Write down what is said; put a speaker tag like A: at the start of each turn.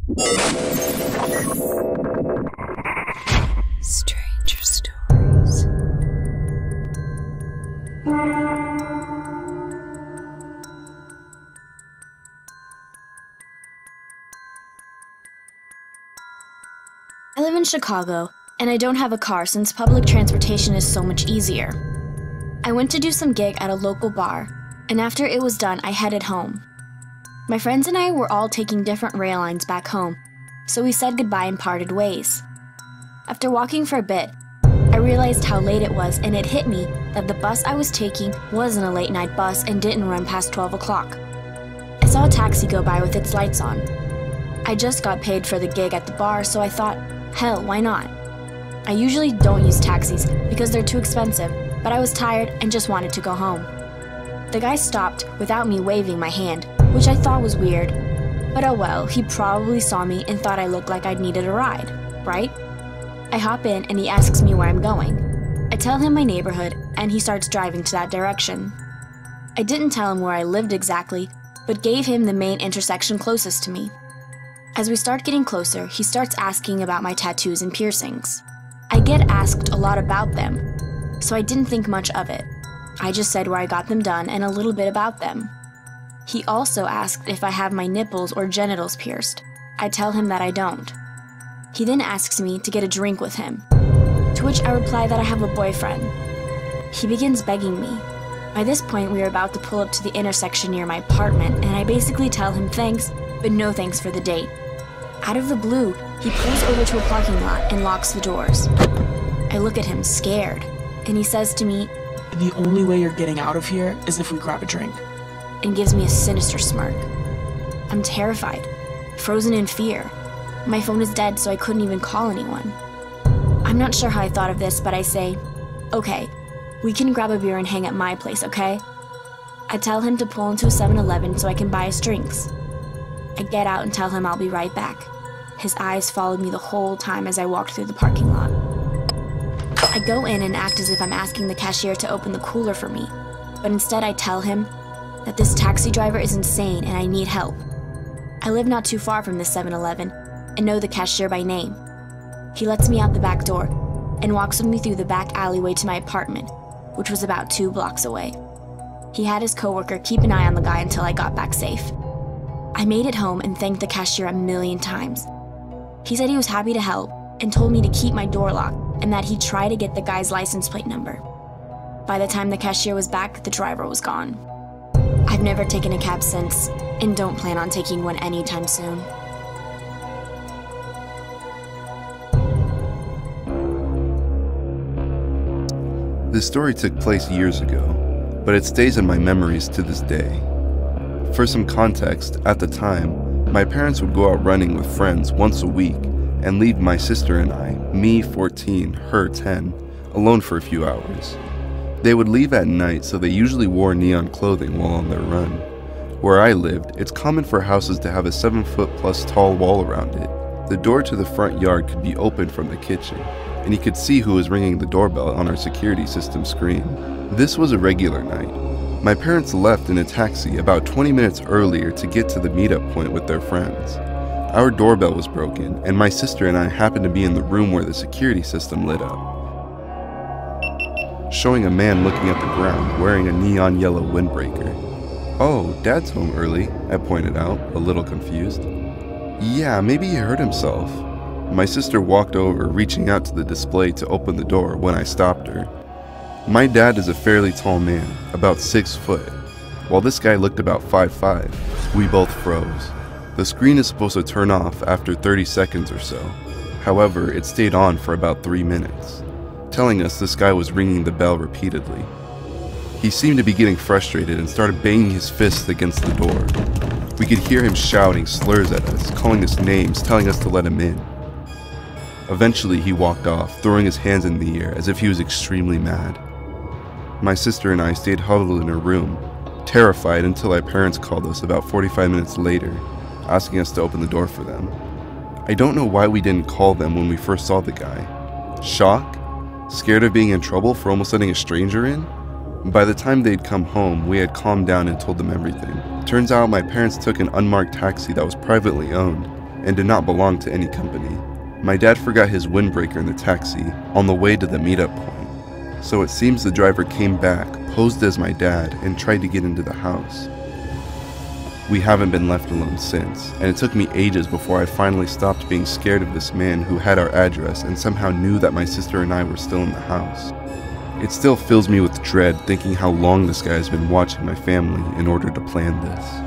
A: Stranger Stories. I live in Chicago, and I don't have a car since public transportation is so much easier. I went to do some gig at a local bar, and after it was done, I headed home. My friends and I were all taking different rail lines back home, so we said goodbye and parted ways. After walking for a bit, I realized how late it was, and it hit me that the bus I was taking wasn't a late-night bus and didn't run past 12 o'clock. I saw a taxi go by with its lights on. I just got paid for the gig at the bar, so I thought, hell, why not? I usually don't use taxis because they're too expensive, but I was tired and just wanted to go home. The guy stopped without me waving my hand, which I thought was weird. But oh well, he probably saw me and thought I looked like I needed a ride, right? I hop in and he asks me where I'm going. I tell him my neighborhood and he starts driving to that direction. I didn't tell him where I lived exactly, but gave him the main intersection closest to me. As we start getting closer, he starts asking about my tattoos and piercings. I get asked a lot about them, so I didn't think much of it. I just said where I got them done and a little bit about them. He also asked if I have my nipples or genitals pierced. I tell him that I don't. He then asks me to get a drink with him, to which I reply that I have a boyfriend. He begins begging me. By this point, we are about to pull up to the intersection near my apartment, and I basically tell him thanks, but no thanks for the date. Out of the blue, he pulls over to a parking lot and locks the doors. I look at him scared, and he says to me,
B: "The only way you're getting out of here is if we grab a drink,"
A: and gives me a sinister smirk. I'm terrified, frozen in fear. My phone is dead, so I couldn't even call anyone. I'm not sure how I thought of this, but I say, "Okay, we can grab a beer and hang at my place, okay?" I tell him to pull into a 7-Eleven so I can buy us drinks. I get out and tell him I'll be right back. His eyes followed me the whole time as I walked through the parking lot. I go in and act as if I'm asking the cashier to open the cooler for me, but instead I tell him that this taxi driver is insane and I need help. I live not too far from this 7-Eleven and know the cashier by name. He lets me out the back door and walks with me through the back alleyway to my apartment, which was about 2 blocks away. He had his coworker keep an eye on the guy until I got back safe. I made it home and thanked the cashier a million times. He said he was happy to help and told me to keep my door locked and that he'd try to get the guy's license plate number. By the time the cashier was back, the driver was gone. I've never taken a cab since and don't plan on taking one anytime soon.
C: This story took place years ago, but it stays in my memories to this day. For some context, at the time, my parents would go out running with friends once a week and leave my sister and I, me 14, her 10, alone for a few hours. They would leave at night, so they usually wore neon clothing while on their run. Where I lived, it's common for houses to have a 7-foot-plus tall wall around it. The door to the front yard could be opened from the kitchen, and you could see who was ringing the doorbell on our security system screen. This was a regular night. My parents left in a taxi about 20 minutes earlier to get to the meetup point with their friends. Our doorbell was broken, and my sister and I happened to be in the room where the security system lit up, showing a man looking at the ground wearing a neon yellow windbreaker. "Oh, Dad's home early," I pointed out, a little confused. "Yeah, maybe he hurt himself." My sister walked over, reaching out to the display to open the door when I stopped her. My dad is a fairly tall man, about 6 foot. While this guy looked about 5'5", we both froze. The screen is supposed to turn off after 30 seconds or so. However, it stayed on for about 3 minutes, telling us this guy was ringing the bell repeatedly. He seemed to be getting frustrated and started banging his fists against the door. We could hear him shouting slurs at us, calling us names, telling us to let him in. Eventually, he walked off, throwing his hands in the air as if he was extremely mad. My sister and I stayed huddled in her room, terrified until our parents called us about 45 minutes later, asking us to open the door for them. I don't know why we didn't call them when we first saw the guy. Shock? Scared of being in trouble for almost letting a stranger in? By the time they'd come home, we had calmed down and told them everything. Turns out my parents took an unmarked taxi that was privately owned and did not belong to any company. My dad forgot his windbreaker in the taxi on the way to the meetup point, so it seems the driver came back, posed as my dad, and tried to get into the house. We haven't been left alone since, and it took me ages before I finally stopped being scared of this man who had our address and somehow knew that my sister and I were still in the house. It still fills me with dread thinking how long this guy has been watching my family in order to plan this.